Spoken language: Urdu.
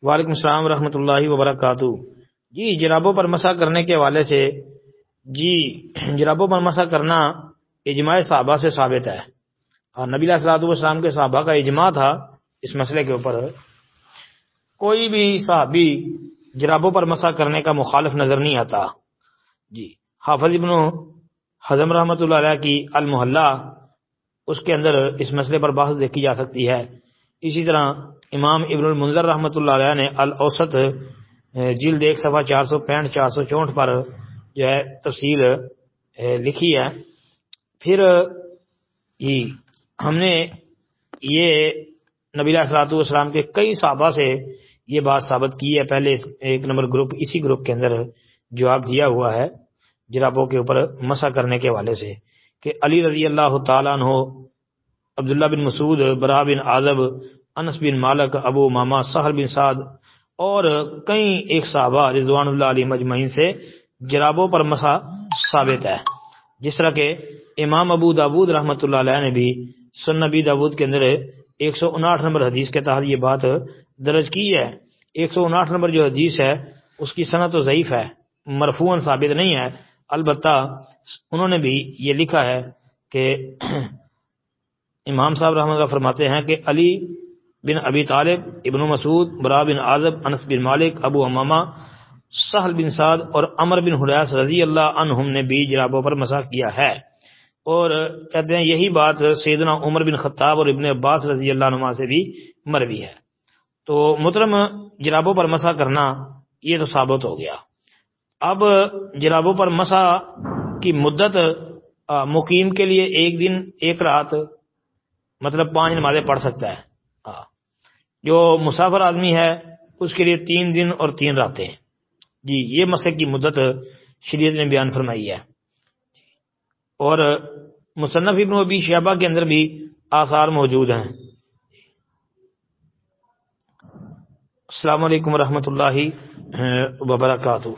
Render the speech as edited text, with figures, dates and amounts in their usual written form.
وعلیکم السلام ورحمۃ اللہ وبرکاتہ۔ جی جرابوں پر مسح کرنے کے حوالے سے، جی جرابوں پر مسح کرنا اجماع صحابہ سے ثابت ہے، اور نبی علیہ الصلوۃ والسلام کے صحابہ کا اجماع تھا اس مسئلے کے اوپر۔ کوئی بھی صحابی جرابوں پر مسح کرنے کا مخالف نظر نہیں آتا۔ جی حافظ ابن حزم رحمۃ اللہ علیہ کی المحلہ، اس کے اندر اس مسئلے پر بحث دیکھی جا سکتی ہے۔ اسی طرح امام ابن المنذر رحمۃ اللہ علیہ نے الاوسط جلد 1 صفحہ 465 464 پر جو ہے تفصیل لکھی ہے۔ پھر ہم نے یہ نبی علیہ الصلوۃ والسلام کے کئی صحابہ سے یہ بات ثابت کی ہے۔ پہلے ایک نمبر گروپ، اسی گروپ کے اندر جواب دیا ہوا ہے جرابوں کے اوپر مسح کرنے کے حوالے سے، کہ علی رضی اللہ تعالیٰ عنہ، عبداللہ بن مسعود، برا بن عازب، انس بن مالک، ابو امامہ، سہل بن سعد اور کئی ایک صحابہ رضوان اللہ علیہ مجمعین سے جرابوں پر مسح ثابت ہے۔ جس طرح کہ امام ابو داود رحمۃ اللہ علیہ نے بھی سنن نبی داود کے اندر 159 نمبر حدیث کے تحت یہ بات درج کی ہے۔ 159 نمبر جو حدیث ہے اس کی سند تو ضعیف ہے، مرفوعاً ثابت نہیں ہے، البتہ انہوں نے بھی یہ لکھا ہے کہ امام صاحب رحمۃ اللہ فرماتے ہیں کہ علی بن ابی طالب، ابن مسعود، برا بن عازب، انس بن مالک، ابو امامہ، سہل بن سعد اور عمر بن حریث رضی اللہ عنہم نے بھی جرابوں پر مسح کیا ہے۔ اور کہتے ہیں یہی بات سیدنا عمر بن خطاب اور ابن عباس رضی اللہ عنہما سے بھی مروی ہے۔ تو محترم، جرابوں پر مسح کرنا یہ تو ثابت ہو گیا۔ اب جرابوں پر مسح کی مدت مقیم کے لیے 1 دن 1 رات، مطلب 5 نمازیں پڑھ سکتا ہے۔ جو مسافر آدمی ہے اس کے لیے 3 دن اور 3 راتیں، جی یہ مسح کی مدت شریعت نے بیان فرمائی ہے۔ اور مصنف ابن ابی شیبہ کے اندر بھی آثار موجود ہیں۔ السلام علیکم ورحمۃ اللہ وبرکاتہ۔